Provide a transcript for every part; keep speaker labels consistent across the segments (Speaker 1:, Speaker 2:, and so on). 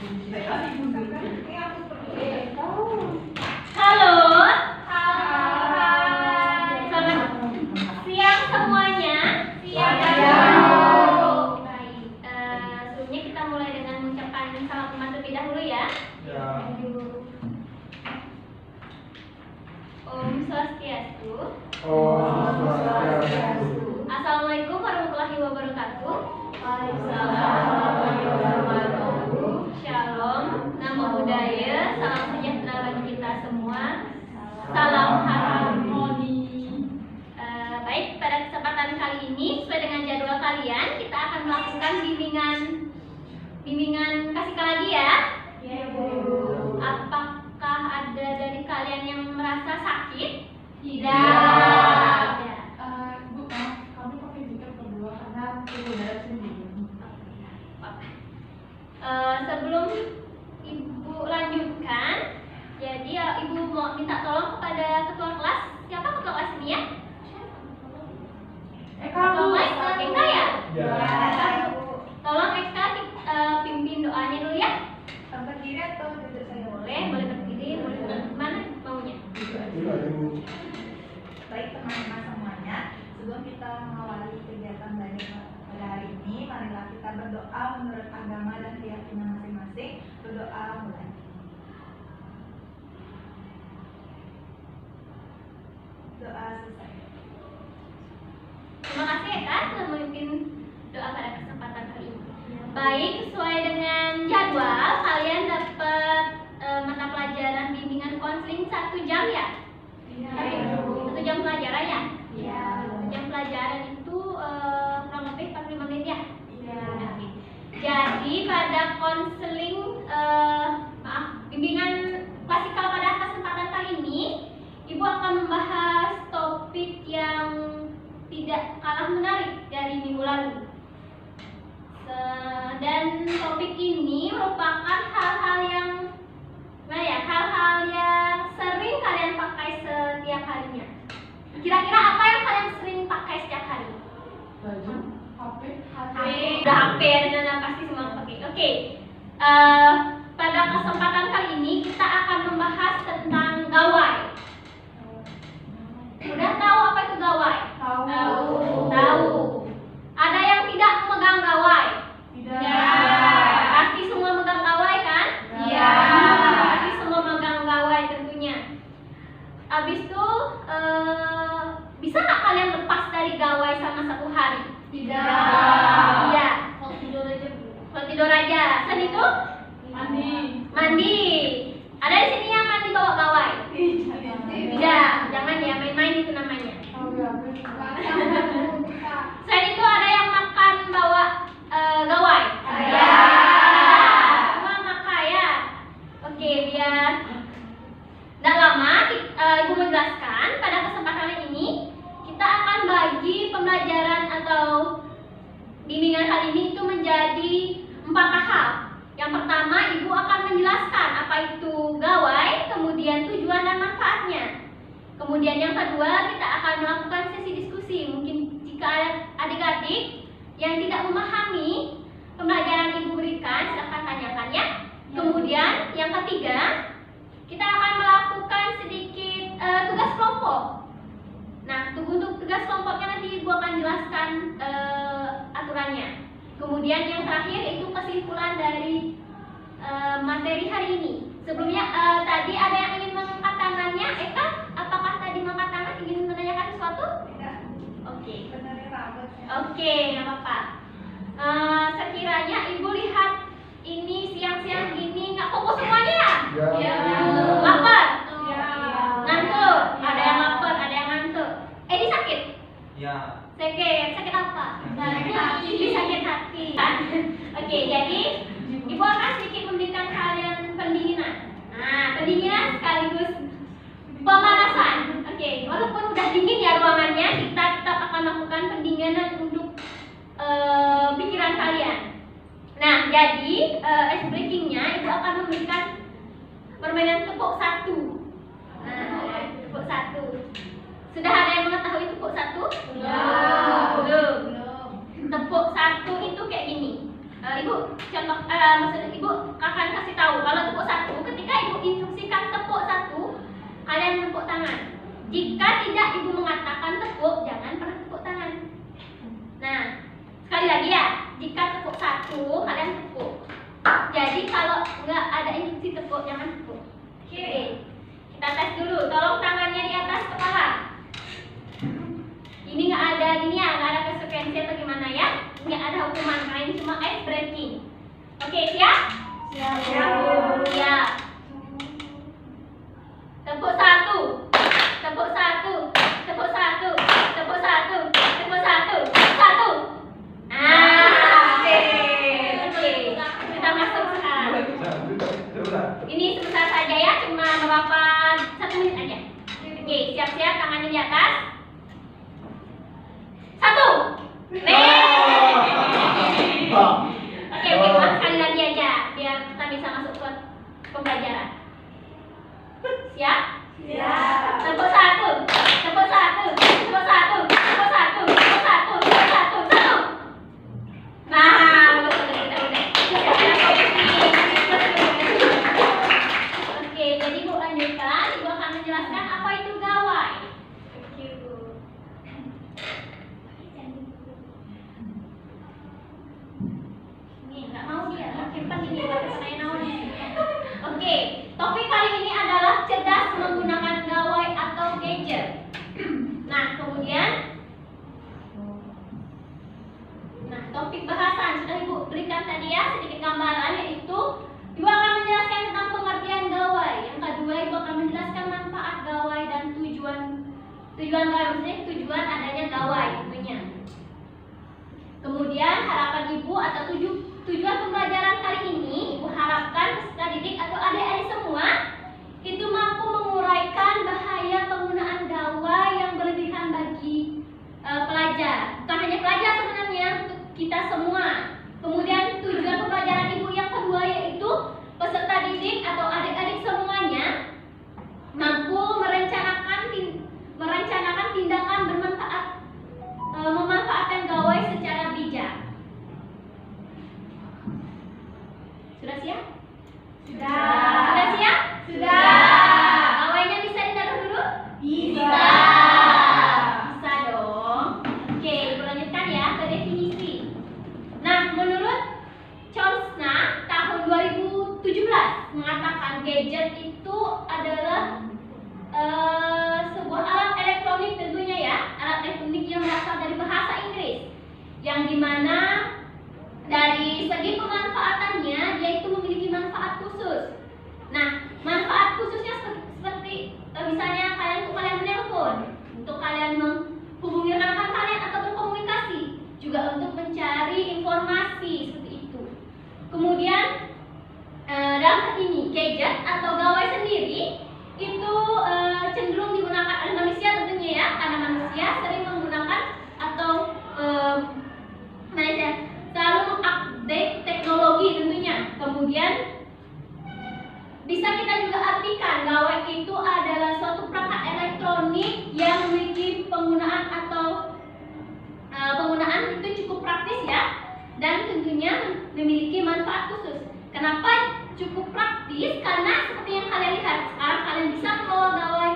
Speaker 1: Halo. Selamat siang semuanya. Baik. Sebelumnya kita mulai dengan mengucapkan salam hormat terlebih dahulu ya. Om Swastiastu. Assalamualaikum warahmatullahi wabarakatuh. Shalom, namo buddhaya, salam sejahtera bagi kita semua. Salam harmoni. Baik, pada kesempatan kali ini sesuai dengan jadwal kalian, kita akan melakukan bimbingan kasih lagi ya.
Speaker 2: Ya, Bu.
Speaker 1: Apakah ada dari kalian yang merasa sakit?
Speaker 2: Tidak.
Speaker 1: Bu,
Speaker 2: Kami pakai jika berdua karena ibu darah sendiri.
Speaker 1: Sebelum Ibu lanjutkan, jadi Ibu mau minta tolong kepada ketua kelas. Siapa ketua kelas ini ya?
Speaker 2: Eka, Bu.
Speaker 1: Eka ya?
Speaker 3: Ya.
Speaker 1: Tolong Eka pimpin doanya dulu ya.
Speaker 2: Berdiri atau duduk saya?
Speaker 1: Boleh berdiri, boleh duduk. Mana maunya?
Speaker 2: Baik teman-teman semuanya, sebelum kita mengawali kegiatan belajar pada hari ini, marilah kita berdoa menurut agama dan keyakinan masing-masing. Berdoa mulai. Doa selesai.
Speaker 1: Terima kasih Eka telah memimpin doa pada kesempatan kali ini. Baik, sesuai dengan jadwal, kalian dapat mata pelajaran bimbingan konseling 1 jam ya?
Speaker 2: Iya.
Speaker 1: 1 jam pelajaran ya?
Speaker 2: Iya.
Speaker 1: 1 jam pelajaran itu kurang lebih 45 menit ya?
Speaker 2: Iya.
Speaker 1: Oke. Jadi pada konseling bimbingan klasikal pada kesempatan kali ini, Ibu akan membahas topik yang tidak kalah menarik dari minggu lalu. Dan topik ini merupakan hal-hal yang sering kalian pakai setiap harinya. Kira-kira apa yang kalian sering pakai setiap hari?
Speaker 2: Baju, HP,
Speaker 1: Udah HP dan pasti semua pakai. Oke. Pada kesempatan kali ini kita akan membahas tentang gawai. Udah tahu apa itu gawai? Tahu. Ada yang tidak memegang gawai? Pasti semua megang gawai kan?
Speaker 2: Iya.
Speaker 1: Pasti semua megang gawai tentunya. Habis itu bisa nggak kalian lepas dari gawai sama 1 hari?
Speaker 2: Tidak.
Speaker 1: Iya.
Speaker 2: Kalau tidur aja, Bu.
Speaker 1: Kalau tidur aja. Selain itu mandi. Ada di sini yang mandi bawa gawai? Tidak. Jangan ya, main-main itu namanya. Selain itu ada yang makan bawa gawai?
Speaker 2: Ada.
Speaker 1: Semua makan ya. Oke, biar tidak lama Ibu menjelaskan. Pada kesempatan ini kita akan bagi pembelajaran atau bimbingan kali ini itu menjadi 4 tahap. Yang pertama, Ibu akan menjelaskan apa itu gawai, kemudian tujuan dan manfaatnya. Kemudian yang kedua, kita akan melakukan sesi diskusi. Mungkin jika ada adik-adik yang tidak memahami pembelajaran Ibu berikan, silakan tanyakan ya. Kemudian yang ketiga, kita akan melakukan sedikit tugas kelompok. Nah, untuk tugas kelompoknya nanti Ibu akan jelaskan aturannya. Kemudian yang terakhir itu kesimpulan dari materi hari ini. Sebelumnya tadi ada yang ingin mengangkat tangannya. Eka, apakah tadi mengangkat tangan ingin menanyakan sesuatu?
Speaker 2: Tidak.
Speaker 1: Oke.
Speaker 2: Benerin rambutnya.
Speaker 1: Oke, nggak apa-apa. Sekiranya Ibu lihat ini siang-siang gini nggak fokus semuanya ya?
Speaker 3: Ya.
Speaker 1: Lapar?
Speaker 2: Iya.
Speaker 1: Ngantuk?
Speaker 2: Iya.
Speaker 1: Ada yang lapar, ada yang ngantuk. Ini sakit?
Speaker 3: Ya.
Speaker 1: Sakit apa?
Speaker 2: Sakit hati.
Speaker 1: Ini sakit hati. Oke, jadi Ibu akan sedikit memberikan kalian pendinginan. Nah, pendinginan sekaligus pemanasan. Oke, walaupun udah dingin ya ruangannya, kita tetap akan melakukan pendinginan untuk pikiran kalian. Nah, jadi ice breakingnya Ibu akan memberikan permainan tepuk 1. Nah, tepuk 1. Sudah ada yang mengetahui tepuk 1?
Speaker 2: Belum.
Speaker 1: Belum. Tepuk 1 itu kayak gini. Ibu contoh, maksud Ibu akan kasih tahu kalau tepuk satu, ketika Ibu instruksikan tepuk satu, kalian tepuk tangan. Jika tidak Ibu mengatakan tepuk, jangan pernah tepuk tangan. Nah, sekali lagi ya, jika tepuk satu, kalian tepuk. Jadi kalau nggak ada instruksi tepuk, jangan tepuk. Oke, kita tes dulu. Tolong tangannya di atas kepala. Ini nggak ada gini ya, nggak ada konsekuensi atau gimana ya? Nggak ada hukuman lain, cuma ice breaking. Oke, siap?
Speaker 2: Siap.
Speaker 1: Siap. Tepuk satu, tepuk satu, tepuk satu, tepuk satu, tepuk satu, satu. Oke, kita masuk sekarang. Ini sebentar saja ya, cuma beberapa 1 menit aja. Oke, siap-siap, tangannya di atas. Satu. Oke, ulang sekali lagi aja biar kita bisa masuk ke pembelajaran. Siap?
Speaker 2: Siap.
Speaker 1: Tepuk satu, tepuk satu, tepuk satu, tepuk satu, tepuk satu, tepuk satu, satu. Nah, udah. Oke, jadi Bu lanjutkan. Ibu akan menjelaskan apa itu gawai. Oke, Bu. Nih, nggak mau dia. Simpan ini, saya naon. Oke, topik kali ini adalah cerdas menggunakan gawai atau gadget. Nah, kemudian, topik bahasan sudah Ibu berikan tadi ya, sedikit gambaran, yaitu Ibu akan menjelaskan tentang pengertian gawai. Yang kedua, Ibu akan menjelaskan manfaat gawai dan tujuan gawai, maksudnya tujuan adanya gawai tentunya. Kemudian harapan Ibu atau tujuan pembelajaran kali ini, Ibu harapkan peserta didik atau adik-adik semua itu mampu menguraikan bahaya penggunaan gawai yang berlebihan bagi pelajar. Bukan hanya pelajar sebenarnya, untuk kita semua. Kemudian tujuan pembelajaran Ibu yang kedua yaitu peserta didik atau adik-adik semuanya mampu merencanakan tindakan bermanfaat, memanfaatkan gawai secara bijak. Sudah siap? Sudah siap? Gawainya bisa ditaruh dulu?
Speaker 2: Bisa.
Speaker 1: Bisa dong. Oke, Ibu lanjutkan ya ke definisi. Nah, menurut Chomsky tahun 2017 mengatakan gadget itu adalah sebuah alat elektronik tentunya ya, alat elektronik yang berasal dari bahasa Inggris, yang dimana dari segi pemanfaatannya dia itu memiliki manfaat khusus. Nah, manfaat khususnya seperti misalnya kalian menelpon, untuk kalian menghubungi rekan kalian atau berkomunikasi, juga untuk mencari informasi seperti itu. Kemudian dalam hal ini gadget atau gawai sendiri itu cenderung digunakan oleh manusia tentunya ya, karena manusia sering menggunakan atau selalu mengupdate teknologi tentunya. Kemudian bisa kita juga artikan gawai itu adalah suatu perangkat elektronik yang memiliki penggunaan atau penggunaan itu cukup praktis ya, dan tentunya memiliki manfaat khusus. Kenapa cukup praktis? Karena seperti yang kalian lihat sekarang, kalian bisa membawa gawai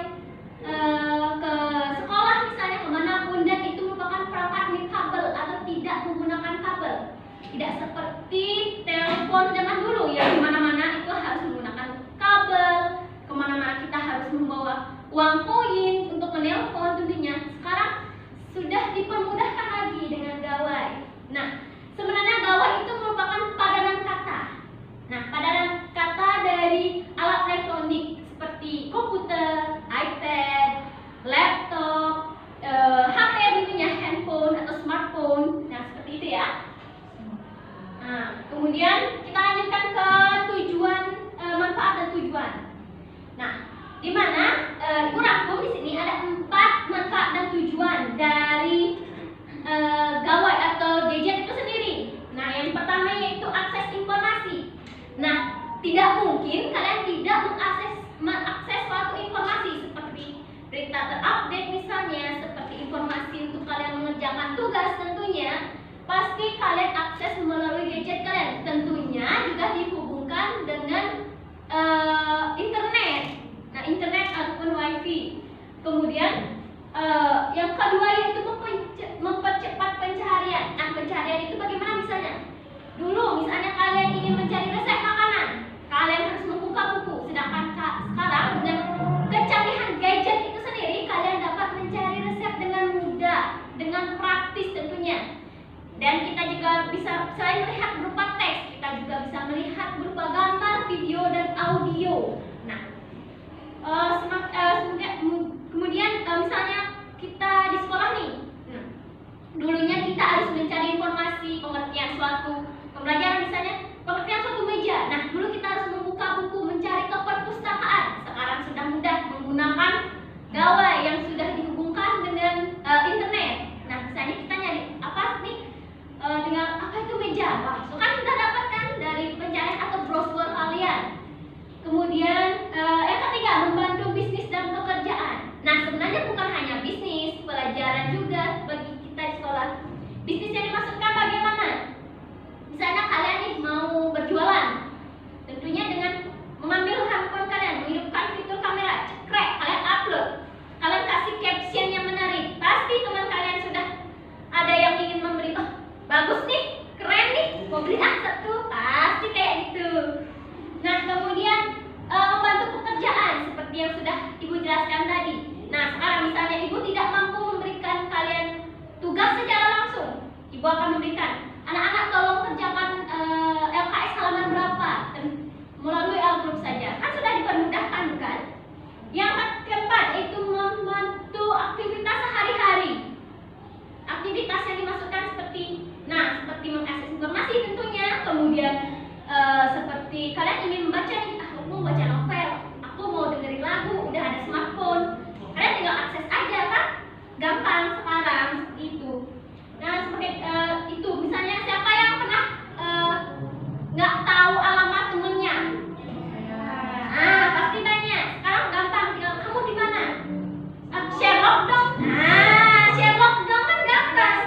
Speaker 1: ke sekolah misalnya, kemanapun, dan itu merupakan perangkat kabel atau tidak menggunakan kabel. Tidak seperti telepon zaman dulu ya, dimana-mana itu harus menggunakan kabel, kemana-mana kita harus membawa uang koin untuk menelpon tentunya. Sekarang sudah dipermudahkan lagi dengan gawai. Nah, sebenarnya gawai itu merupakan padanan kata. Nah, padanan kata dari alat elektronik seperti komputer, iPad, laptop, HP tentunya, handphone atau smartphone. Nah, seperti itu ya. Nah, kemudian kita lanjutkan ke tujuan, manfaat dan tujuan. Nah, di mana Ibu rangkum di sini ada 4 manfaat dan tujuan dari gawai atau gadget itu sendiri. Nah, yang pertama yaitu akses informasi. Nah, tidak mungkin kalian tidak mengakses suatu informasi seperti berita terupdate misalnya, seperti informasi untuk kalian mengerjakan tugas tentunya. Pasti kalian akses melalui gadget kalian. kemudian yang kedua yaitu mempercepat pencarian. Nah, pencarian itu bagaimana misalnya? Dulu misalnya kalian ingin mencari resep makanan, kalian harus membuka buku. Sedangkan sekarang dengan kecanggihan gadget itu sendiri, kalian dapat mencari resep dengan mudah, dengan praktis tentunya. Dan kita juga bisa selain melihat berupa teks, kita juga bisa melihat berupa gambar, video, dan audio. Nah, kemudian misalnya kita di sekolah nih, dulunya kita harus mencari informasi pengertian suatu pembelajaran, misalnya pengertian suatu meja. Nah, dulu kita harus membuka buku, mencari ke perpustakaan. Sekarang sudah mudah menggunakan gawai yang sudah dihubungkan dengan internet. Nah, misalnya kita nyari apa nih, tinggal apa itu meja, wah itu kan sudah dapat kan dari pencarian atau browser kalian. Kemudian yang ketiga, membantu bisnis dan pekerjaan. Nah, sebenarnya bukan hanya bisnis, pelajaran juga bagi kita di sekolah. Bisnis yang dimaksudkan bagaimana? Misalnya kalian nih mau berjualan, tentunya dengan mengambil handphone kalian, menghidupkan fitur kamera, cekrek, kalian upload, kalian kasih caption yang menarik, pasti teman kalian sudah ada yang ingin memberi, oh bagus nih, keren nih, mau beli satu, pasti kayak gitu. Nah, kemudian membantu pekerjaan seperti yang sudah Ibu jelaskan tadi. Nah, sekarang misalnya Ibu tidak mampu memberikan kalian tugas secara langsung, Ibu akan memberikan, anak-anak tolong kerjakan LKS halaman berapa, melalui L-group saja, kan sudah dipermudahkan bukan? Yang keempat itu membantu aktivitas sehari-hari. Aktivitas yang dimaksudkan seperti, nah seperti mengakses informasi tentunya, kemudian seperti kalian ingin membaca nih, aku mau baca novel, aku mau dengerin lagu, udah ada smartphone, kalian tinggal akses aja kan, gampang sekarang seperti itu. Nah, seperti itu, misalnya siapa yang pernah nggak tahu alamat temennya? Ah, pasti banyak. Sekarang gampang, tinggal kamu di mana? Sherlock dong. Nah, Sherlock dong kan gampang.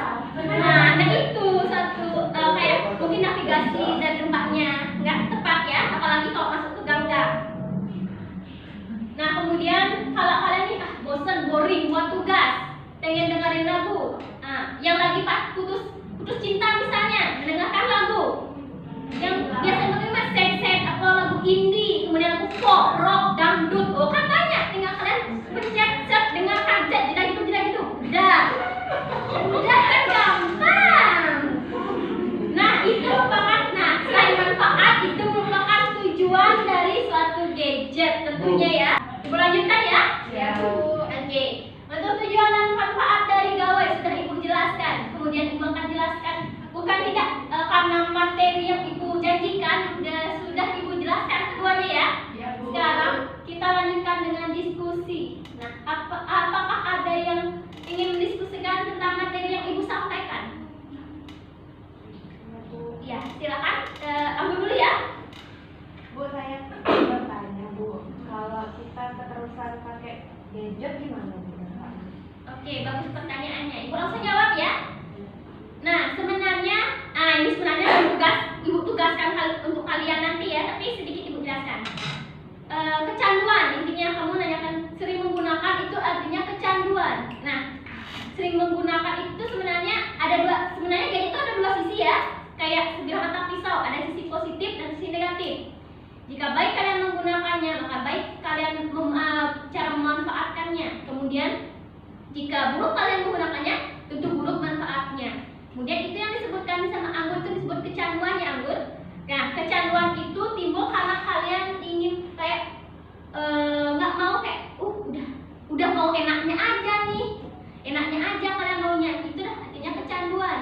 Speaker 1: Nah, itu satu kayak mungkin navigasi dan tempatnya nggak tepat ya, apalagi kalau masuk ke gang-gang. Nah, kemudian kalau kalian nih bosen, boring buat tugas, pengen dengerin lagu, yang lagi putus cinta misalnya, mendengarkan lagu yang biasa dengerin set atau lagu indie, kemudian lagu pop, rock, dangdut, oh kan banyak, tinggal kalian pencet set, dengarkan set, jeda gitu, udah kan gampang. Nah, itu merupakan, selain manfaat, itu merupakan tujuan dari suatu gadget tentunya ya. Ibu lanjutkan ya?
Speaker 2: Ya, Bu.
Speaker 1: Oke. Untuk tujuan dan manfaat dari gawai sudah Ibu jelaskan. Kemudian Ibu akan jelaskan, bukan tidak karena materi yang Ibu janjikan sudah Ibu jelaskan keduanya ya.
Speaker 2: Ya, Bu.
Speaker 1: Sekarang kita lanjutkan dengan diskusi. Nah, apakah ada yang ingin mendiskusikan tentang materi yang Ibu sampaikan? Ya, silakan. Ambil dulu ya.
Speaker 2: Bu, saya bertanya, Bu, kalau kita keterusan pakai gadget gimana, Bu?
Speaker 1: Oke, bagus pertanyaannya. Ibu langsung jawab ya. Nah, sebenarnya, ini sebenarnya Ibu tugaskan untuk kalian nanti ya, tapi sedikit Ibu jelaskan. Kecanduan, intinya kamu nanyakan sering menggunakan itu artinya kecanduan. Nah, sering menggunakan itu sebenarnya sebenarnya gadget itu ada dua sisi ya. Kayak sebilah mata pisau, ada sisi positif dan sisi negatif. Jika baik kalian menggunakannya, maka baik kalian cara memanfaatkannya. Kemudian jika buruk kalian menggunakannya, tentu buruk manfaatnya. Kemudian itu yang disebutkan sama Anggun, itu disebut kecanduan ya Anggun. Nah, kecanduan itu timbul karena kalian ingin kayak nggak mau kayak udah mau enaknya aja nih, enaknya aja kalian maunya, itu artinya kecanduan.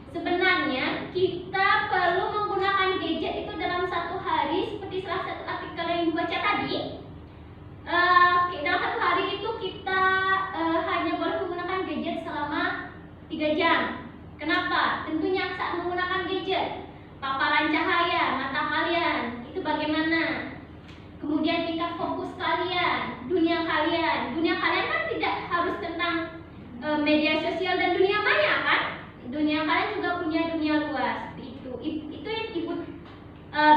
Speaker 1: Sebenarnya kita perlu menggunakan gadget itu dalam satu hari, seperti salah satu artikel yang dibaca tadi. Dalam satu hari itu kita hanya boleh menggunakan gadget selama 3 jam. Kenapa? Tentunya saat menggunakan gadget, paparan cahaya mata kalian itu bagaimana? Kemudian tingkat fokus kalian, dunia kalian kan tidak harus tentang media sosial dan dunia maya kan? Dunia kalian juga punya dunia luas. Itu yang Ibu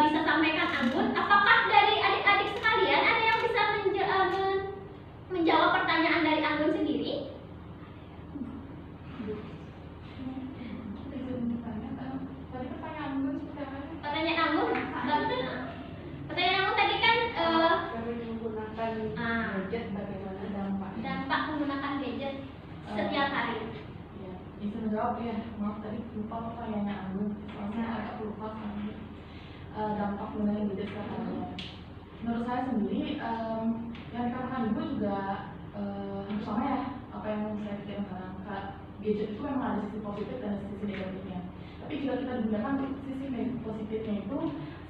Speaker 1: bisa sampaikan Anggun. Apakah dari adik-adik sekalian ada yang bisa menjawab pertanyaan dari Anggun
Speaker 3: menjawab ya, maaf tadi lupa pertanyaannya aku, soalnya agak lupa sama dampak mengenai gadget sekarang. Menurut saya sendiri, yang dikatakan ibu juga hampir sama ya, apa yang saya pikirkan sekarang. Gadget itu memang ada sisi positif dan sisi negatifnya. Tapi jika kita gunakan sisi positifnya itu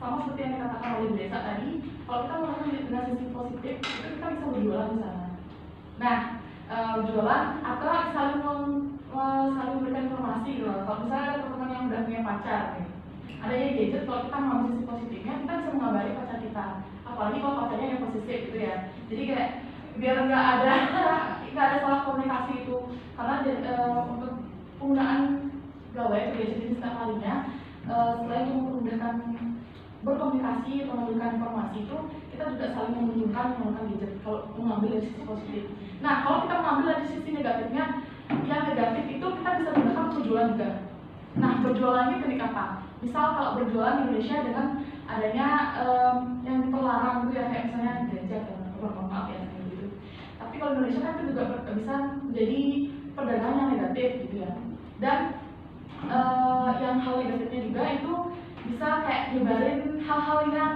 Speaker 3: sama seperti yang dikatakan oleh Desa tadi, kalau kita menggunakan dengan sisi positif, itu kita bisa berjualan di sana. Nah, berjualan atau saling memberikan informasi gitu. Kalau misalnya ada teman-teman yang udah punya pacar, adanya gadget, kalau kita mengambil sisi positifnya, kita bisa mengabari pacar kita. Apalagi kalau pacarnya yang posesif gitu ya. Jadi kayak biar nggak ada salah komunikasi itu, karena untuk penggunaan gawai gadget ini setiap kalinya, selain memudahkan berkomunikasi atau memberikan informasi itu, kita juga saling menguntungkan menggunakan gadget kalau mengambil dari sisi positif. Nah, kalau kita mengambil dari sisi negatifnya, yang negatif itu kita bisa gunakan untuk berjualan juga. Nah, berjualannya teknik apa? Misal kalau berjualan di Indonesia dengan adanya yang terlarang itu ya, kayak misalnya ganja atau maaf ya kayak gitu. Tapi kalau Indonesia kan itu juga bisa menjadi perdagangan yang negatif gitu ya. Dan yang hal negatifnya juga itu bisa kayak nyebarin hal-hal yang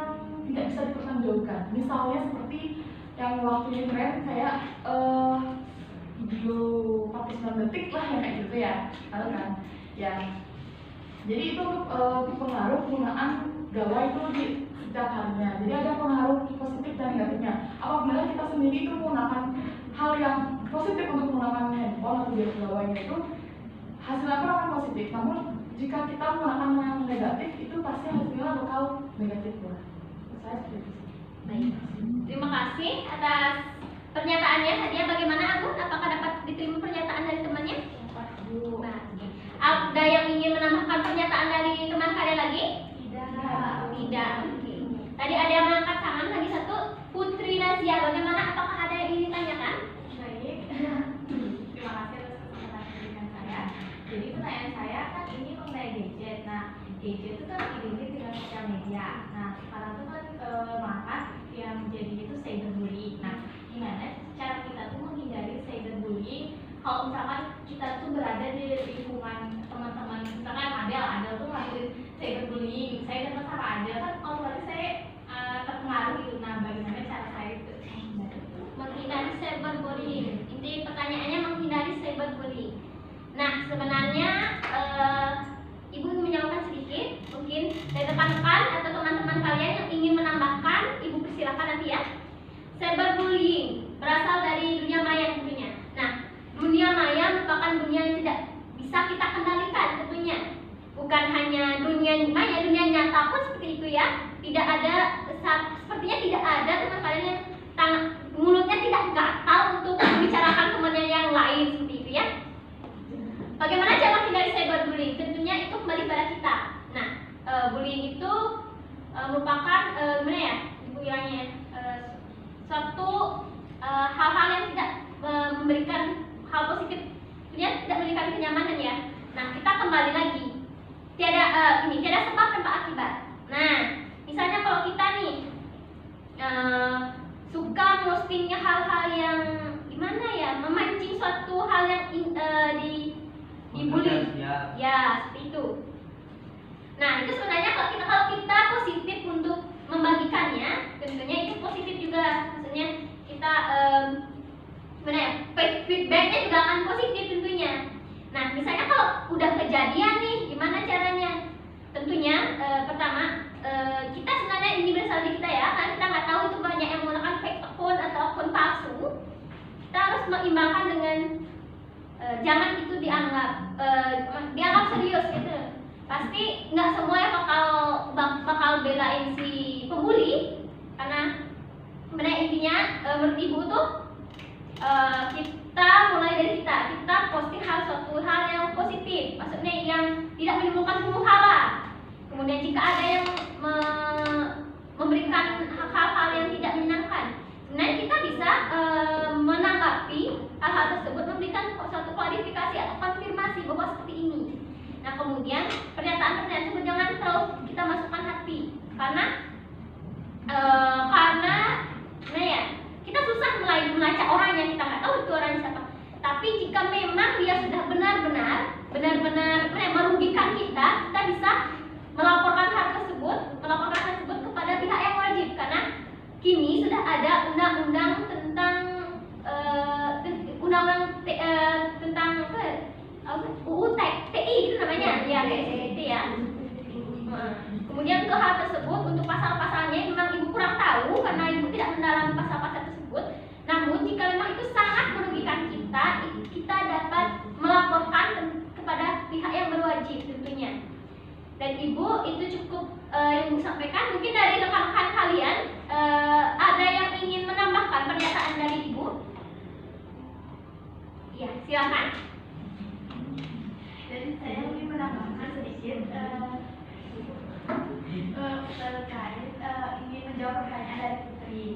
Speaker 3: tidak bisa dipertanggungjawabkan. Misalnya seperti yang waktunya tren kayak video 49 detik lah yang kayak gitu ya, tahu kan? Ya. Jadi itu pengaruh penggunaan gawai itu di setiap harinya. Jadi ada pengaruh positif dan negatifnya. Apabila kita sendiri itu menggunakan hal yang positif untuk menggunakan handphone atau gawainya itu, hasilnya pun akan positif. Namun jika kita menggunakan yang negatif itu pasti hasilnya bakal negatif pula. Saya seperti itu.
Speaker 1: Baik. Terima kasih atas pernyataannya. Sadia bagaimana Agun? Apakah dapat diterima pernyataan dari temannya? Nah, ada yang ingin menambahkan pernyataan dari teman kalian lagi? Tidak. Oke. Tadi ada yang mengangkat tangan lagi satu, Putri Nazia. Bagaimana? Apakah ada yang ingin ditanyakan?
Speaker 4: Baik. Terima kasih atas kesempatan dengan saya. Jadi pertanyaan saya kan ini mengenai gadget. Nah, gadget itu kan identik dengan sosial media. Nah, sekarang itu kan malah yang jadi itu cyberbullying. Nah, gimana cara kita tuh menghindari cyberbullying? Kalau misalkan kita tuh berada di lingkungan teman-teman, misalkan ada tuh ngelakuin cyberbullying, saya dapat sama ada kan otomatis saya terpengaruh gitu. Nah, bagaimana cara saya itu
Speaker 1: Menghindari cyberbullying. Inti pertanyaannya menghindari cyberbullying. Nah, sebenarnya Ibu ingin menjawabkan sedikit, mungkin dari rekan-rekan atau teman-teman kalian yang ingin menambahkan, Ibu persilakan nanti ya. Cyberbullying berasal dari dunia maya tentunya. Nah, dunia maya merupakan dunia yang tidak bisa kita kendalikan tentunya. Bukan hanya dunia maya, dunia nyata pun seperti itu ya. Tidak ada, sepertinya tidak ada teman kalian yang mulutnya tidak gatal untuk membicarakan temannya yang lain seperti itu ya. Bagaimana cara menghindari cyberbullying? Tentunya itu kembali pada kita. Nah, bullying itu merupakan gimana ya? Bilangnya suatu hal-hal yang tidak memberikan hal positif, tidak memberikan kenyamanan ya. Nah, kita kembali lagi. Tiada sebab tanpa akibat. Nah, misalnya kalau kita nih suka postingnya hal-hal yang gimana ya, memancing suatu hal yang dibully, ya seperti itu. Nah, itu sebenarnya kalau kita positif untuk membagikannya, tentunya itu positif juga. Maksudnya kita gimana ya, feedbacknya juga akan positif tentunya. Nah, misalnya kalau udah kejadian nih, gimana caranya? Tentunya pertama kita sebenarnya ini berasal dari kita ya, karena kita nggak tahu itu banyak yang menggunakan fake account atau akun palsu. Kita harus mengimbangkan dengan jangan itu dianggap serius gitu. Pasti nggak semua yang bakal belain si pembuli, karena sebenarnya intinya menurut Ibu tuh kita mulai dari kita posting suatu hal yang positif, maksudnya yang tidak menimbulkan huru hara. Kemudian jika ada yang memberikan hal-hal yang tidak menyenangkan, sebenarnya kita bisa menanggapi hal-hal tersebut, memberikan suatu klarifikasi atau konfirmasi bahwa seperti ini. Nah, kemudian pernyataan-pernyataan tersebut jangan terlalu kita masukkan hati, karena nah ya, kita susah melacak orang yang kita nggak tahu itu orangnya siapa. Tapi jika memang dia sudah benar-benar ABCD ya. Kemudian untuk hal tersebut, untuk pasal-pasalnya memang ibu kurang tahu karena ibu tidak mendalami pasal-pasal tersebut. Namun jika memang itu sangat merugikan kita, kita dapat melaporkan kepada pihak yang berwajib tentunya. Dan ibu itu cukup yang ibu sampaikan. Mungkin dari rekan-rekan kalian ada yang ingin menambahkan pernyataan dari ibu? Ya, silakan.
Speaker 4: Jadi saya ingin menambahkan sedikit terkait ingin menjawab pertanyaan dari Putri.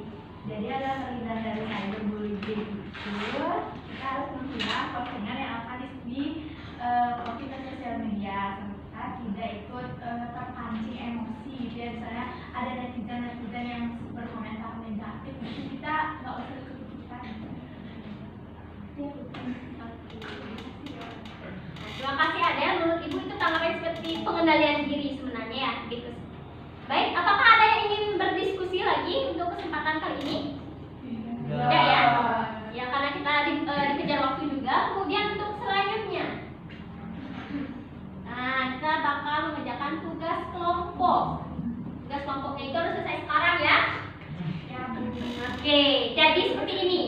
Speaker 4: Jadi ada perlindahan dari cyberbullying itu kita harus menghilang postingan yang akan di ke sosial media serta tidak ikut terpancing emosi. Biasanya ada netizen yang berkomentar negatif, itu kita nggak usah ikut-ikutan.
Speaker 1: Terima kasih Adel. Menurut ibu itu tanggapan seperti pengendalian diri sebenarnya ya, gitu. Baik, apakah ada yang ingin berdiskusi lagi untuk kesempatan kali ini? Tidak ya? Ya karena kita dikejar waktu juga. Kemudian untuk selanjutnya, nah kita bakal mengerjakan tugas kelompok. Tugas kelompoknya itu harus selesai sekarang ya. Oke, jadi seperti ini.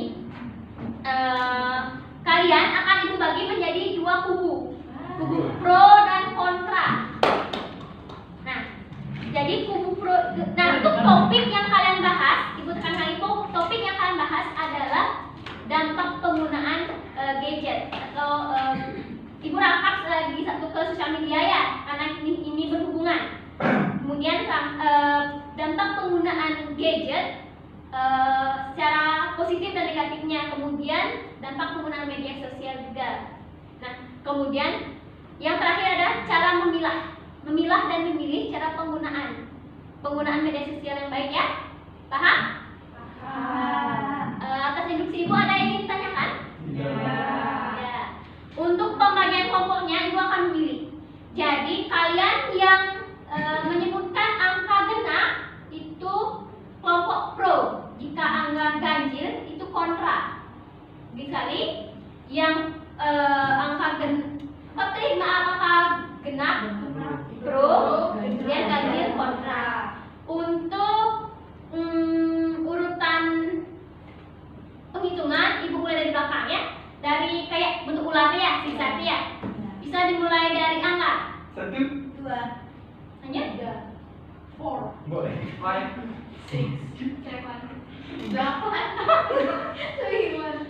Speaker 1: Kalian akan ibu bagi menjadi dua kubu pro dan kontra. Nah, jadi kubu pro. Nah, untuk topik yang kalian bahas, ibu tekankan itu topik yang kalian bahas adalah dampak penggunaan gadget atau ibu rangkap lagi satu ke sosial media ya, karena ini berhubungan. Kemudian dampak penggunaan gadget secara positif dan negatifnya, kemudian dampak penggunaan media sosial juga. Nah, kemudian yang terakhir adalah cara memilah dan memilih cara penggunaan media sosial yang baik ya. Paham? Atas instruksi ibu ada yang ingin ditanyakan? Ya. Untuk pembagian kelompoknya ibu akan memilih. Jadi kalian yang menyebutkan angka genap itu kelompok pro, jika angka ganjil itu kontra. Sekali yang angka genap pro, kemudian ganjil kontra. Untuk urutan penghitungan ibu mulai dari belakang ya, dari kayak bentuk ular ya, sisa ya. Bisa dimulai dari angka
Speaker 5: 1,
Speaker 2: 2,
Speaker 1: lanjut
Speaker 3: 4,
Speaker 5: boleh 5, 6,
Speaker 3: 8, 9,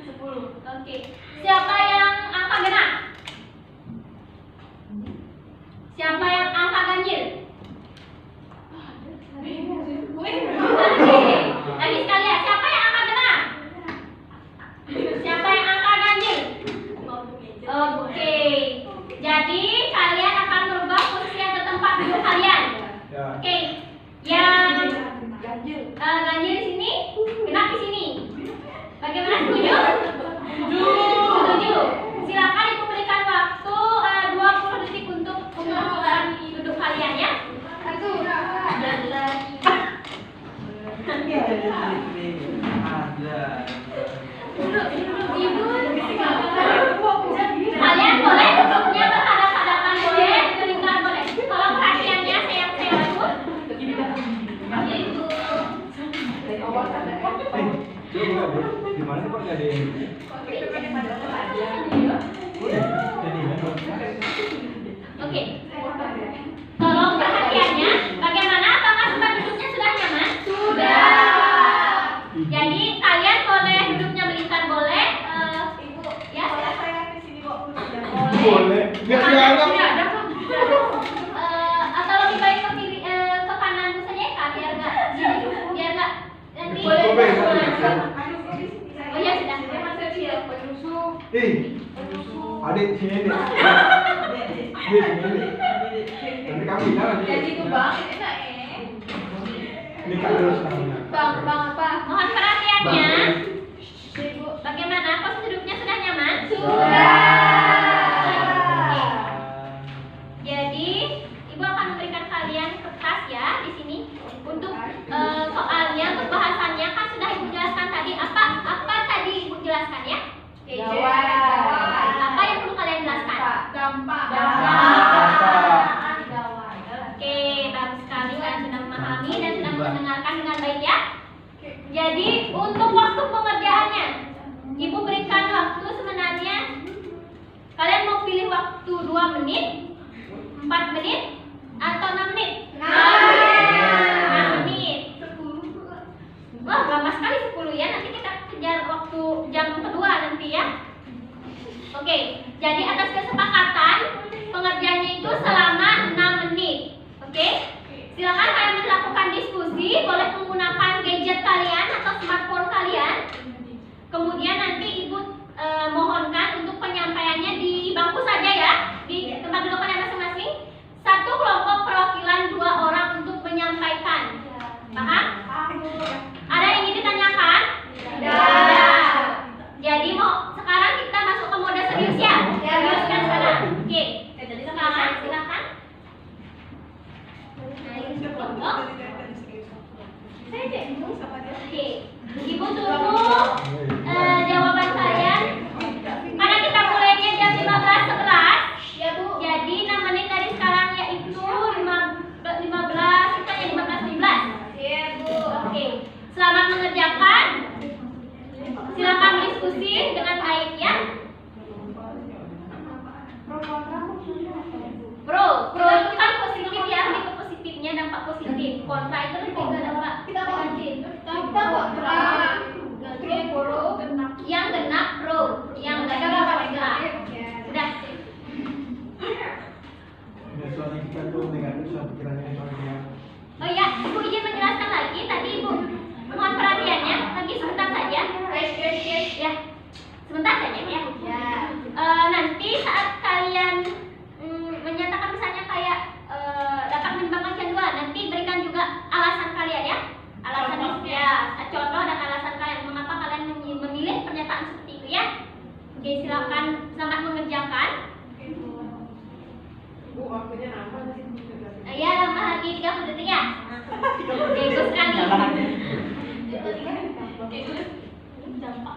Speaker 3: 10.
Speaker 1: Oke, siapa yang angka genap? Siapa yang angka ganjil? Oke, lagi sekali ya, siapa yang angka genap? Siapa yang angka ganjil? Oke, jadi kalian akan merubah posisi yang tempat duduk kalian.
Speaker 5: ya.
Speaker 1: Oke, yang ganjil di sini, genap di sini. Bagaimana, setuju? Setuju. Silakan ibu berikan waktu 20 detik untuk pemutaran duduk kalian ya. Kalian boleh duduknya berhadapan-hadapan, boleh melingkar, boleh. Kalau perhatiannya saya ikut.
Speaker 5: Gimana kok gak ada yang
Speaker 1: Oke. Tolong perhatiannya. Bagaimana? Apakah tempat duduknya sudah nyaman? Sudah. Jadi kalian boleh duduknya melingkar, boleh. Ibu, ya.
Speaker 2: Kalau saya di sini kok
Speaker 5: boleh? Biar dianggap.
Speaker 1: Atau lebih baik ke kanan saja ya, Kak, biar nggak nanti.
Speaker 5: Boleh.
Speaker 1: Oh ya sudah.
Speaker 5: Adik sini nih. Sini. Nanti kamu bilang nanti.
Speaker 2: jadi itu bang, ini enggak
Speaker 5: Ini kan terus namanya.
Speaker 2: bang apa?
Speaker 1: Mohon perhatiannya. Ibu, bagaimana? Posisi duduknya sudah nyaman? Jadi, ibu akan memberikan kalian kertas ya di sini untuk soalnya, untuk bahasannya kan sudah ibu jelaskan tadi. Apa tadi ibu jelaskan ya?
Speaker 2: Jawab.
Speaker 1: Apa yang perlu kalian jelaskan?
Speaker 2: Dampak.
Speaker 5: Dampak.
Speaker 1: mendengarkan dengan baik ya. Jadi untuk waktu pengerjaannya, Ibu berikan waktu sebenarnya. Kalian mau pilih waktu 2 menit, 4 menit, atau 6 menit? 6 menit. Wah, lama sekali 10 ya. Nanti kita kejar waktu jam kedua nanti ya. Oke, jadi atas kesepakatan pengerjaannya itu selama 6 menit. Oke? Silakan kalian melakukan diskusi, boleh menggunakan gadget kalian atau smartphone kalian. Kemudian nanti Ibu mohonkan untuk penyampaiannya di bangku saja ya, di tempat duduk kalian masing-masing. Satu kelompok perwakilan 2 orang untuk menyampaikan. Paham? Ada yang ingin ditanyakan? Tidak. Jadi sekarang kita masuk ke mode serius ya? Serius kan sekarang? Oke. Jadi sekarang silakan. Kelompok. Oke. Ibu tunggu jawaban kalian. Karena kita mulainya jam 15.11 ya Bu. Jadi 6 menit dari sekarang yaitu 15, kita jadi 15.15. Iya Bu. Oke. Selamat mengerjakan. Silakan diskusi dengan baik ya. Pro itu kan positif ya, lebih ke positifnya, dampak positif. Kontra itu lebih ke dampak negatif. Yang genap pro, yang genap kontra. Sudah.
Speaker 5: Soalnya kita tuh negatif sama pikirannya soalnya.
Speaker 1: Oh iya, Ibu izin menjelaskan lagi. Tadi Ibu mohon perhatiannya. Lagi sebentar saja. Ya, sebentar saja ya. Nanti saat kalian menyatakan misalnya kayak dapat menimbangkan kecanduan, nanti berikan juga alasan kalian ya. Alasan ya, contoh dan alasan kalian mengapa kalian memilih pernyataan seperti itu ya. Oke, silakan, selamat mengerjakan.
Speaker 3: Bu, waktunya nambah sih.
Speaker 1: Ya, tambah lagi 30 detik ya. Bagus sekali. Dampak.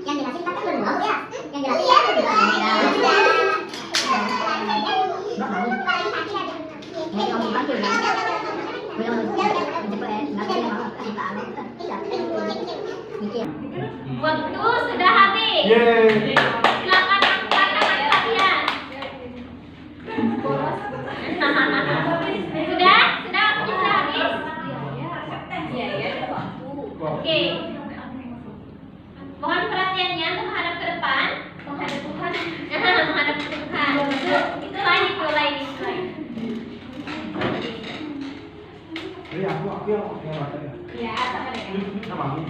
Speaker 6: Yang jelasin kan belum mau ya. Yang jelasin ya.
Speaker 1: Waktu sudah habis.
Speaker 5: Yeay.
Speaker 1: Silakan angkat tangan kalian. Sudah? Sudah waktunya sudah habis? Oke. Mohon perhatiannya untuk menghadap ke depan. Menghadap Tuhan. Menghadap ke Tuhan. Itu lain.
Speaker 5: Jadi aku yang makan ya.
Speaker 4: Ya, sama dengan.
Speaker 5: Sama aku.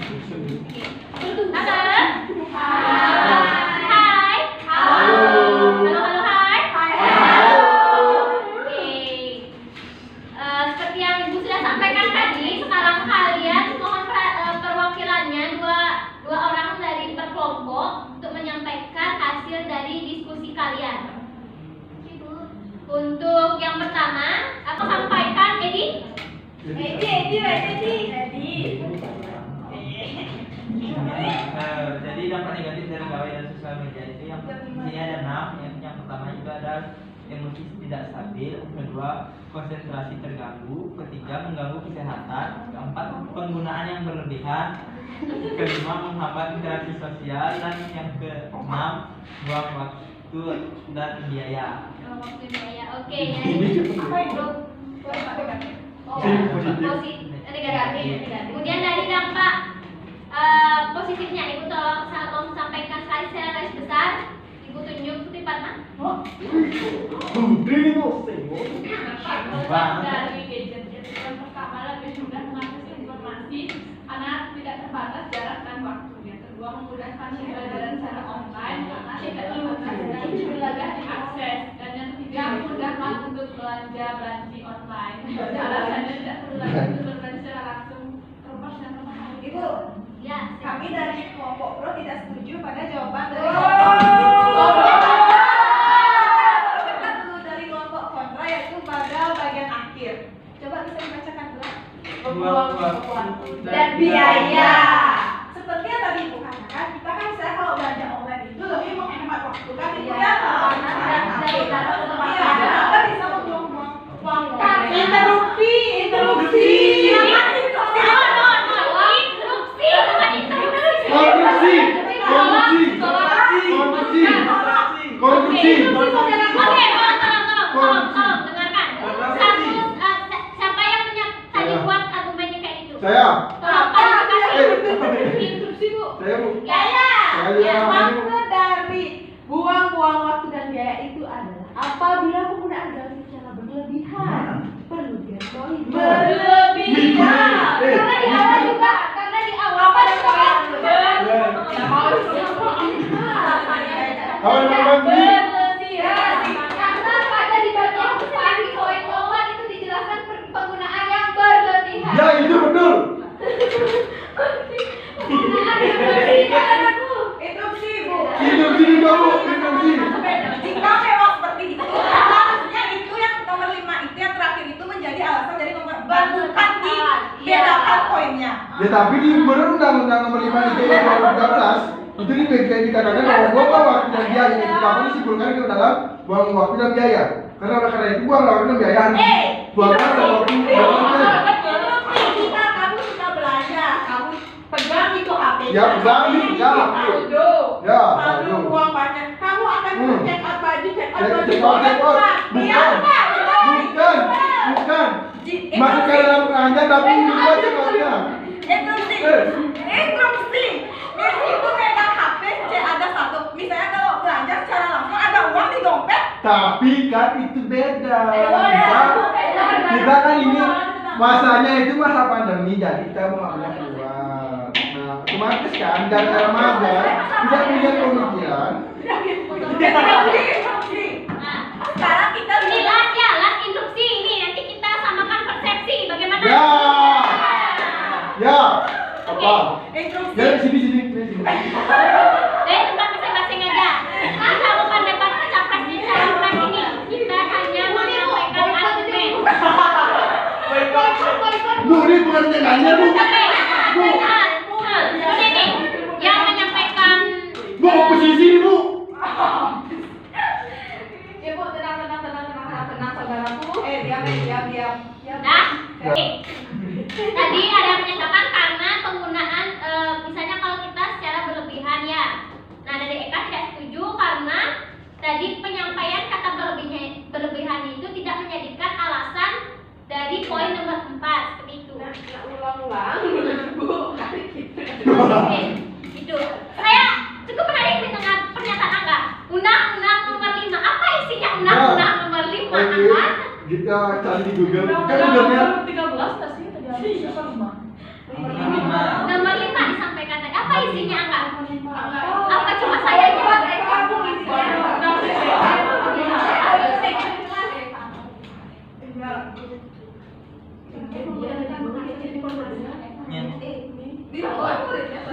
Speaker 1: Halo. Hai.
Speaker 5: Halo.
Speaker 1: Halo, hai. Oke. Seperti yang Ibu sudah sampaikan tadi, sekarang kalian mohon perwakilannya dua orang dari per kelompok untuk menyampaikan hasil dari diskusi kalian. Untuk yang pertama, aku sampaikan Edi.
Speaker 6: Jadi dampak negatif dari gawai dan sosial media itu yang ini ada 6. Yang pertama itu ada emosi tidak stabil, kedua konsentrasi terganggu, ketiga mengganggu kesehatan, keempat penggunaan yang berlebihan, kelima menghambat interaksi sosial, dan yang keenam buang waktu dan biaya.
Speaker 1: Waktu biaya. Oke, positif negatif. Kemudian dari dampak positifnya, Ibu tolong sampaikan sekali secara garis besar. Ibu tunjuk Putri Fatma.
Speaker 5: Ini bu.
Speaker 3: Dampak dari gadget itu yang pertama lebih mudah mengakses informasi karena tidak terbatas jarak dan waktu. Yang kedua memudahkan pembelajaran secara online karena tidak terbatas dan mudah diakses. Dan yang ketiga memudahkan untuk belanja online. Alasannya tidak perlu lagi untuk berbelanja secara langsung. Terus dan terbatas.
Speaker 2: Ibu,
Speaker 1: Ya.
Speaker 2: kami dari kelompok pro tidak setuju pada jawaban dari kita dulu dari kelompok kontra, yaitu pada bagian akhir. Coba bisa dibacakan dulu.
Speaker 6: Buang waktu
Speaker 2: Dan biaya. Seperti yang tadi Ibu katakan, kita kan misalnya kalau belanja online itu lebih menghemat waktu kan Ibu ya. Iya, kita bisa membuang-buang waktu. Interupsi.
Speaker 5: Korupsi.
Speaker 1: Oke, tolong dengarkan. Siapa yang tadi buat argumennya kayak gitu?
Speaker 5: Saya.
Speaker 1: Tolong klarifikasi.
Speaker 3: Instruksi Bu.
Speaker 5: Saya bu.
Speaker 1: Ya.
Speaker 2: Maksud dari buang-buang waktu dan biaya itu adalah apabila penggunaan data secara berlebihan perlu diketahui berlebihan.
Speaker 1: Karena di awal karena pada di bagian depan di poin itu dijelaskan penggunaan yang berlebihan.
Speaker 5: Ya itu betul.
Speaker 2: Interupsi Bu.
Speaker 5: Interupsi juga bu. Interupsi.
Speaker 2: Jika memang seperti itu, harusnya itu yang nomor 5 itu yang terakhir itu menjadi alasan dari nomor 4, bukan dibedakan poinnya.
Speaker 5: Ya tapi di Undang-Undang Nomor 5 itu tahun 2013 itu dikatakan bahwa buang waktu dan biaya itu dapat disimpulkan ke dalam buang waktu dan biaya. Karena itu buang waktu dan biaya. Buang waktu
Speaker 2: Kamu suka belanja, kamu pegang itu HP.
Speaker 5: Ya pegang itu ya. Ya.
Speaker 2: Lalu uang banyak. Kamu akan check out baju, check out baju.
Speaker 5: Check out. Bukan. Masuk ke dalam keranjang tapi dibuat check outnya.
Speaker 2: Interupsi. Itu megang HP, ada satu. Misalnya kalau belanja secara langsung ada uang di dompet.
Speaker 5: Tapi kan itu beda. Kita kan ini masanya itu masa pandemi, jadi kita mau nggak keluar. Nah, otomatis kan gara-gara mager tidak punya pemikiran.
Speaker 2: Sekarang kita
Speaker 1: Ini last instruksi ini, nanti kita samakan persepsi bagaimana?
Speaker 5: Ya. Apa?
Speaker 2: interupsi.
Speaker 5: Ya sini.
Speaker 1: Dari tempat masing-masing aja. Kita bukan debat capres di cawapres ini. Kita hanya menyampaikan argumen.
Speaker 5: Bu, ini bukan nanya bu.
Speaker 1: Ini nih yang menyampaikan.
Speaker 5: Bu, posisi ini bu.
Speaker 2: Ibu tenang saudaraku. Diam.
Speaker 1: Dah. Oke. Tadi ada yang menyatakan karena penggunaan misalnya kalau kita secara berlebihan ya. Nah dari Eka tidak setuju karena tadi penyampaian kata berlebihan itu tidak menjadikan alasan dari poin nomor 4 seperti itu.
Speaker 3: Ulang-ulang, Bu.
Speaker 1: Oke, itu. Saya cukup menarik dengan pernyataan Angga. Undang-undang nomor 5. Apa isinya undang-undang nomor 5,
Speaker 5: Oke,
Speaker 1: Angga?
Speaker 5: kita cari di Google. Kan Google-nya
Speaker 3: 13 nggak sih? Tadi habis siapa 5?
Speaker 1: Nomor 5 disampaikan tadi. Apa isinya Angga? Apa cuma saya aja?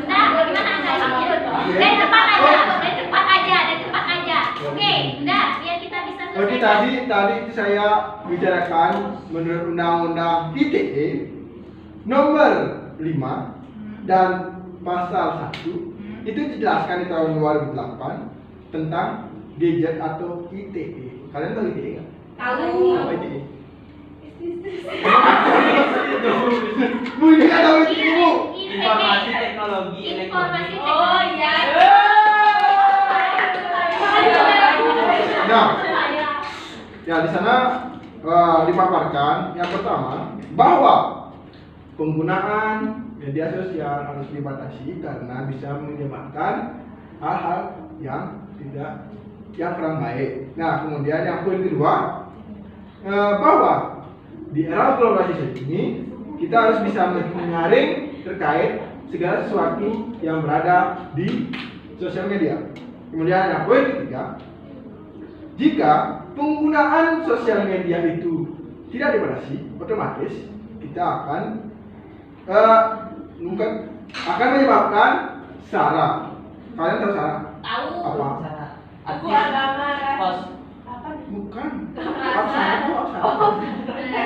Speaker 1: Nah, gimana Anda? Dari tempat aja. Oke, udah, biar kita bisa selesai.
Speaker 5: Oke, tadi saya bicarakan menurut Undang-Undang ITE nomor 5 dan pasal 1 itu dijelaskan di tahun 2008 tentang gadget atau ITE. Kalian tahu ITE nggak?
Speaker 2: Tahu.
Speaker 5: Apa ITE? Bu, ini nggak tahu ITE, Bu.
Speaker 6: Informasi teknologi
Speaker 1: Informasi
Speaker 6: elektronik.
Speaker 2: Oh iya.
Speaker 5: Nah, ya di sana dipaparkan yang pertama bahwa penggunaan media sosial harus dibatasi karena bisa menyebabkan hal-hal yang kurang baik. Nah, kemudian yang poin kedua bahwa di era globalisasi ini kita harus bisa menyaring terkait segala sesuatu yang berada di sosial media. Kemudian yang poin ketiga, jika penggunaan sosial media itu tidak dibatasi, otomatis kita akan menyebabkan SARA. Kalian tahu SARA?
Speaker 1: Tahu.
Speaker 5: Apa?
Speaker 2: Aku agama.
Speaker 6: Pos.
Speaker 5: Bukan. Apa SARA?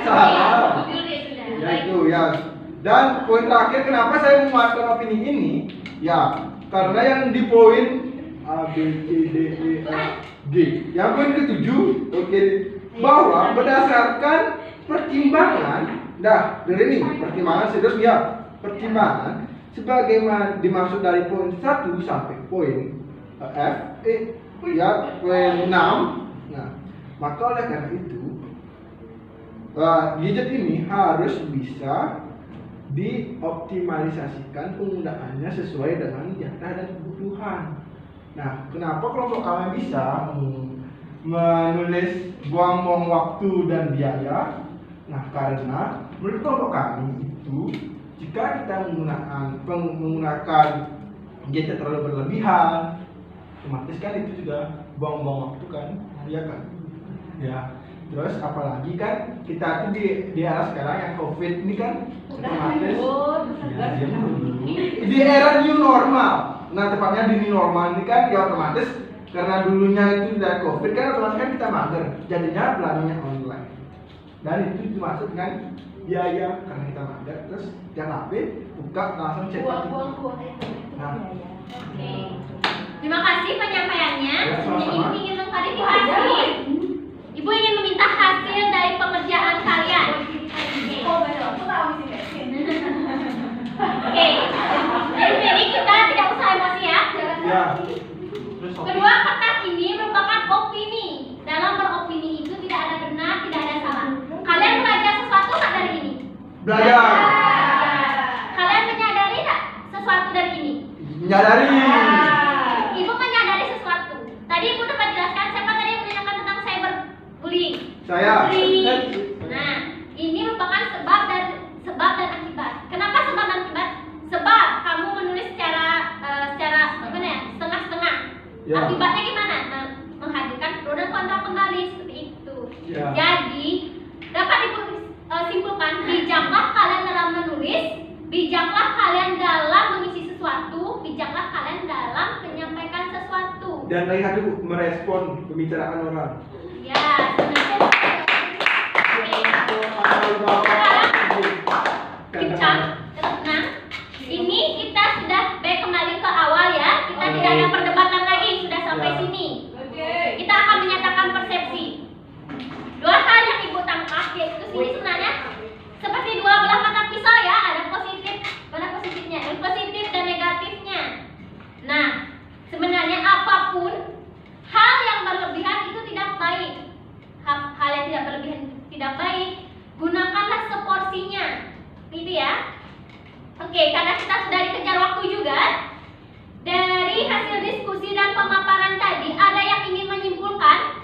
Speaker 1: Salah.
Speaker 5: Ya itu ya. Dan poin terakhir kenapa saya memuatkan opini ini? Ya, karena yang di poin A, B, C, D, E, F, G. Yang poin ketujuh, oke, bahwa berdasarkan pertimbangan, dari ini pertimbangan serius ya, pertimbangan sebagaimana dimaksud dari poin 1 sampai poin F, ya poin 6. Nah, maka oleh karena itu gadget ini harus bisa dioptimalisasikan penggunaannya sesuai dengan jatah dan kebutuhan. Nah, kenapa kelompok kami bisa menulis buang-buang waktu dan biaya? Nah, karena menurut kelompok kami itu jika kita menggunakan gadget terlalu berlebihan, otomatis kan itu juga buang-buang waktu kan, ya kan? Ya. Terus apalagi kan kita tuh di era sekarang yang COVID ini kan otomatis di era new normal. Nah, tepatnya di new normal ini kan ya otomatis karena dulunya itu dari COVID kan otomatis kan kita mager, jadinya belanjanya online. Dan itu dimaksud dengan biaya karena kita mager, terus yang HP buka langsung cek.
Speaker 3: Buang-buang
Speaker 5: Nah,
Speaker 1: Oke. Terima kasih penyampaiannya.
Speaker 5: Ya, sama-sama.
Speaker 1: Ini ingin mengklarifikasi. Ibu ingin meminta hasil dari pengerjaan kalian.
Speaker 2: Oh betul, aku tahu sih.
Speaker 1: Oke. Jadi kita tidak usah emosi ya.
Speaker 5: ya.
Speaker 6: Terus
Speaker 1: Kedua, kertas ini merupakan opini. Dalam beropini itu tidak ada benar, tidak ada salah. Kalian belajar sesuatu nggak dari ini?
Speaker 5: Belajar.
Speaker 1: Kalian menyadari nggak sesuatu dari ini?
Speaker 5: Menyadari.
Speaker 1: Ibu menyadari sesuatu. Tadi ibu dapat jelaskan siapa tadi yang menanyakan tentang cyberbullying.
Speaker 5: Saya.
Speaker 1: Nah, ini merupakan sebab dan akibat. Kenapa sebab dan akibat? Sebab kamu menulis secara gimana ya? Setengah-setengah.
Speaker 5: Ya.
Speaker 1: Akibatnya gimana? Menghadirkan pro dan kontra kembali seperti itu.
Speaker 5: Ya.
Speaker 1: Jadi dapat disimpulkan, bijaklah kalian dalam menulis, bijaklah kalian dalam mengisi sesuatu, bijaklah kalian dalam menyampaikan sesuatu.
Speaker 5: Dan lihat dulu merespon pembicaraan orang.
Speaker 1: Ya, sebenarnya. Kencang, tenang. Ini kita sudah baik kembali ke awal ya. Kita tidak ada perdebatan lagi, sudah sampai
Speaker 5: Ya.
Speaker 1: sini.
Speaker 2: Oke.
Speaker 1: Kita akan menyatakan persepsi. Dua hal yang ibu tangkap yaitu sini sebenarnya seperti Oke, karena kita sudah dikejar waktu juga, dari hasil diskusi dan pemaparan tadi, ada yang ingin menyimpulkan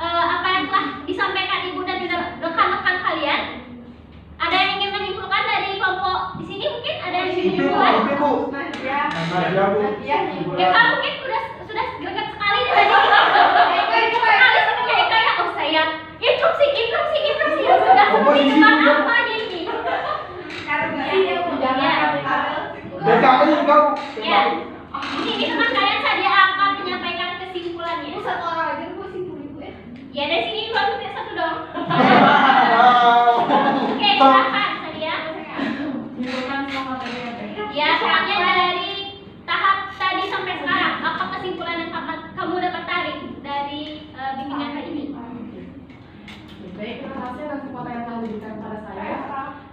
Speaker 1: apa yang telah disampaikan Ibu dan rekan-rekan kalian? Ada yang ingin menyimpulkan dari kelompok di sini mungkin? Ada yang ingin menyimpulkan?
Speaker 5: Bu.
Speaker 2: Nadia.
Speaker 5: Nadia, Bu.
Speaker 1: Eka mungkin sudah greget sekali dari sekali seperti Eka ya. Oh saya instruksi sudah seperti teman apa ini?
Speaker 5: DKI kau.
Speaker 1: Ya. Di sini teman kalian saja akan menyampaikan kesimpulannya.
Speaker 2: Satu orang aja Bu simpulin Bu ya.
Speaker 1: Ya dari sini baru punya satu dong.
Speaker 5: Wow.
Speaker 1: Oke, silakan Sadia.
Speaker 3: Simpulkan semua materi yang tadi.
Speaker 1: Ya, soalnya dari tahap tadi sampai sekarang, apa kesimpulan yang kamu dapat tarik dari bimbingan kali ini?
Speaker 3: Baik, terima kasih atas kesempatan yang telah diberikan kepada saya.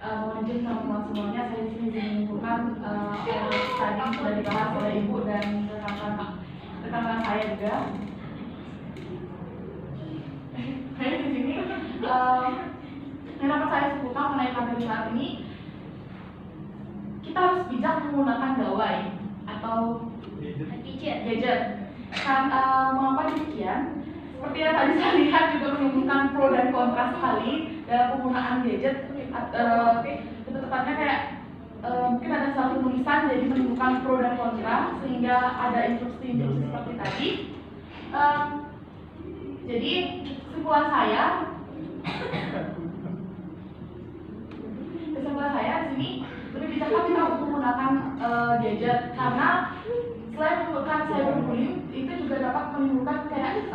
Speaker 3: Mohon izin teman-teman semuanya, saya di sini ingin menyimpulkan tadi sudah dibahas oleh Ibu dan rekan-rekan saya juga. Saya di sini yang dapat saya simpulkan mengenai materi saat ini, kita harus bijak menggunakan gawai atau gadget. Mengapa demikian? Seperti yang tadi saya lihat juga menimbulkan pro dan kontra sekali dalam penggunaan gadget. Itu tepatnya kayak mungkin ada satu tulisan jadi menimbulkan pro dan kontra sehingga ada instruksi-instruksi seperti tadi. Jadi kesimpulan saya di sini lebih bijaklah kita untuk menggunakan gadget karena selain menimbulkan cyberbullying itu juga dapat menimbulkan kayak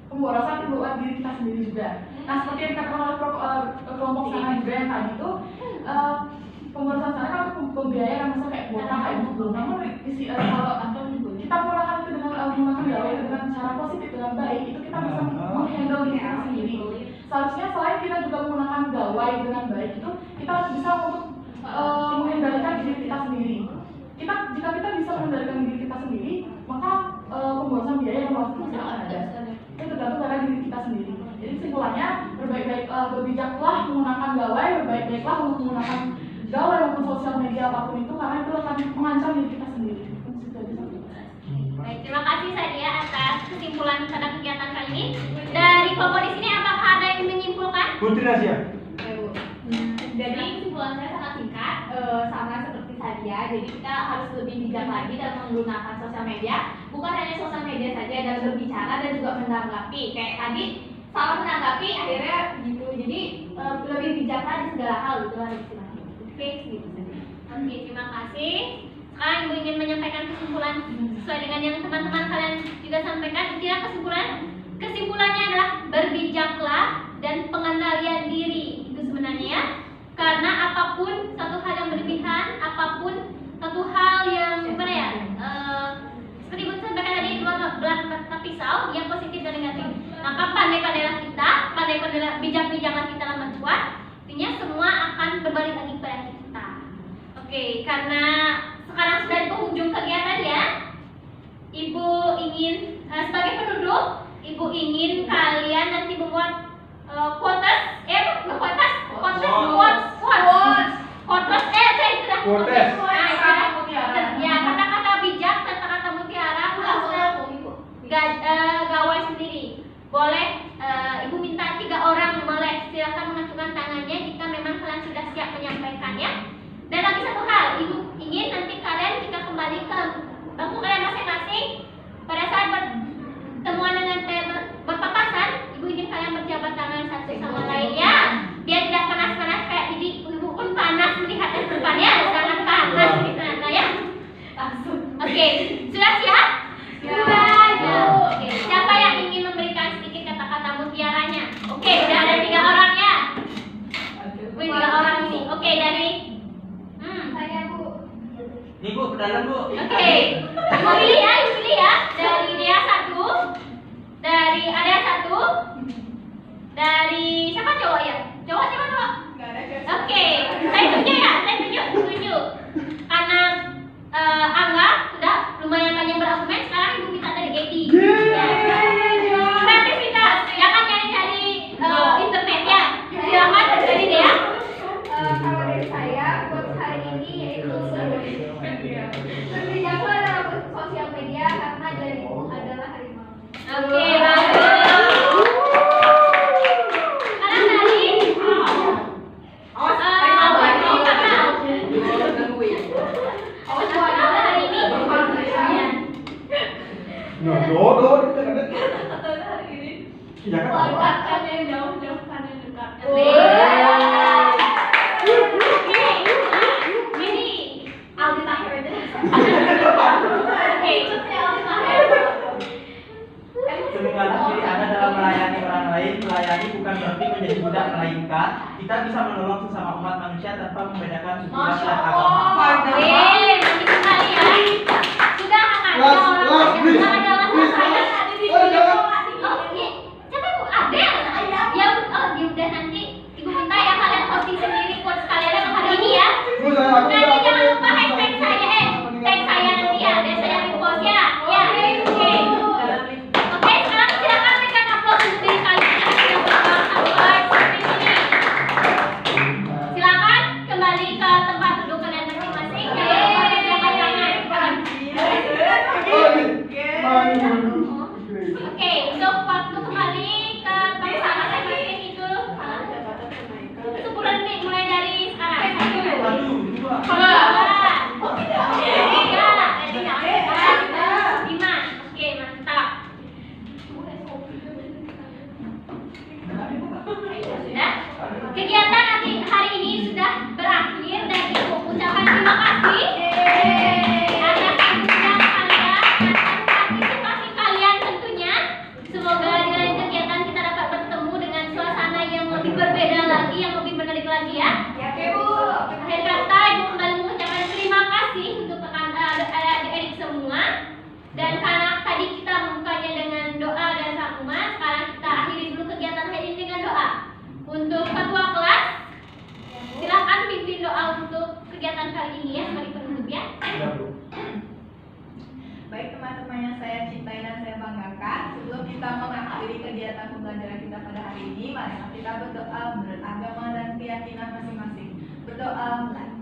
Speaker 3: pemborosan buat diri kita sendiri juga. Nah seperti yang dikatakan oleh kelompok sana juga yang tadi itu pemborosan sana kan pembiayaan misalnya kayak kuota kayak gitu. Namun kalau kita menggunakan itu dengan menggunakan gawai dengan cara positif dengan baik itu kita bisa menghandle diri kita sendiri. Seharusnya selain kita juga menggunakan gawai dengan baik itu kita harus bisa untuk mengendalikan diri kita sendiri. Jika kita bisa mengendalikan diri kita sendiri, maka pemborosan biaya yang pasti tidak akan ada. Itu tergantung pada diri kita sendiri. Jadi kesimpulannya berbijaklah menggunakan gawai, berbaik-baiklah untuk menggunakan gawai maupun sosial media apapun itu karena itu akan mengancam diri kita sendiri.
Speaker 1: Baik, terima kasih Sadia atas kesimpulan pada kegiatan kali ini. Dari kelompok di sini apakah ada yang menyimpulkan?
Speaker 5: Putri Nasya.
Speaker 4: Jadi kesimpulan saya sangat singkat, sama seperti Sadia. Jadi kita harus lebih bijak lagi dalam menggunakan sosial media. Bukan hanya sosial media saja, dan berbicara dan juga menanggapi. Kayak tadi salah menanggapi akhirnya gitu. Jadi lebih bijaklah di segala hal gitu lah istilahnya. Oke, gitu saja.
Speaker 1: Oke, terima kasih. Sekarang Ibu ingin menyampaikan kesimpulan sesuai dengan yang teman-teman kalian juga sampaikan. Intinya kesimpulannya adalah berbijaklah dan pengendalian diri itu sebenarnya. Karena apapun satu hal yang berlebihan, apapun satu hal yang gimana ya, seperti Ibu sampaikan tadi dua belah mata pisau yang positif dan negatif. Maka pandai-pandailah kita, bijak-bijaklah kita dalam berbuat. Artinya semua akan berbalik lagi kepada kita. Oke, karena sekarang sudah di penghujung kegiatan ya, Ibu ingin sebagai penutup, Ibu ingin kalian nanti membuat quotes, ya kata-kata bijak, kata-kata mutiara, gawai sendiri. Boleh Ibu minta 3 orang boleh silakan mengacungkan tangannya jika memang kalian sudah siap menyampaikannya. Dan lagi satu hal, Ibu ingin nanti kalian jika kembali ke bangku kalian masing-masing pada saat bertemuan dengan berpapasan, Ibu ingin kalian berjabat tangan satu sama lain ya, biar tidak panas-panas kayak jadi Ibu pun panas melihat yang depannya sangat panas di sana ya. Oke, sudah siap? Sudah. Oke, siapa yang ingin memberikan sedikit kata-kata mutiaranya? Oke, udah ada 3 orang ya. 3 orang ini. Oke, dari
Speaker 2: Saya Bu.
Speaker 6: Nih Bu, ke dalam Bu.
Speaker 1: Oke, Ibu pilih ya. Dari dia 1, dari ada 1, dari siapa cowok ya? Cowok.
Speaker 2: Nggak ada guys.
Speaker 1: Oke, saya tunjuk. Karena Angga sudah lumayan banyak berargumen, sekarang Ibu minta dari Edi. Kreativitas, jangan nyari-nyari internet ya. Silakan dari dia.
Speaker 2: Kalau dari saya
Speaker 1: Oke, bagus. Sekarang dari hari ini.
Speaker 5: No, ya kan apa?
Speaker 3: Kan yang jauh-jauh, kan yang dekat.
Speaker 1: Aldi Tahir itu. Oke, itu sih Aldi Tahir.
Speaker 6: Semangatlah diri Anda dalam melayani orang lain. Melayani bukan berarti menjadi budak, melainkan kita bisa menolong sesama umat manusia tanpa membedakan suku ras dan agama.
Speaker 1: Mantap sekali ya. Sudah anak.
Speaker 5: Please.
Speaker 1: Saya tadi di video. Oh, iya. Siapa Bu? Adel. Ya, oh, dia udah nanti Ibu minta ya kalian posting sendiri quotes kalian yang hari ini ya. Nanti jangan lupa hashtag saya, tag saya nanti ya, dan saya repost ya. Ya, oke. Oke, sekarang silakan berikan aplaus untuk diri kalian yang sudah berjuang seperti ini. Silakan kembali ke tempat duduk kalian masing-masing. Jangan lupa silakan tangan. Oke, untuk waktu kembali ke tempat masing-masing itu 10 menit mulai dari sekarang. 1, 2, 3, 4, 5. Oke, mantap. Sudah? Kegiatan hari ini sudah berakhir dan Ibu ucapkan terima kasih atas sambutan kalian, atas partisipasi kalian tentunya. Semoga di lain kegiatan kita dapat bertemu dengan suasana yang lebih berbeda lagi, yang lebih menarik lagi ya. Akhir kata Ibu kembali mengucapkan terima kasih untuk adik-adik semua. Dan karena tadi kita membukanya dengan doa dan sangkuman, sekarang kita akhiri dulu kegiatan hari ini dengan doa. Untuk ketua kelas, silakan pimpin doa untuk kegiatan kali ini ya sebagai penutup ya.
Speaker 2: Baik teman-teman yang saya cintai dan saya banggakan, sebelum kita mengakhiri kegiatan pembelajaran kita pada hari ini, mari kita berdoa menurut agama dan keyakinan masing-masing. Berdoa mulai.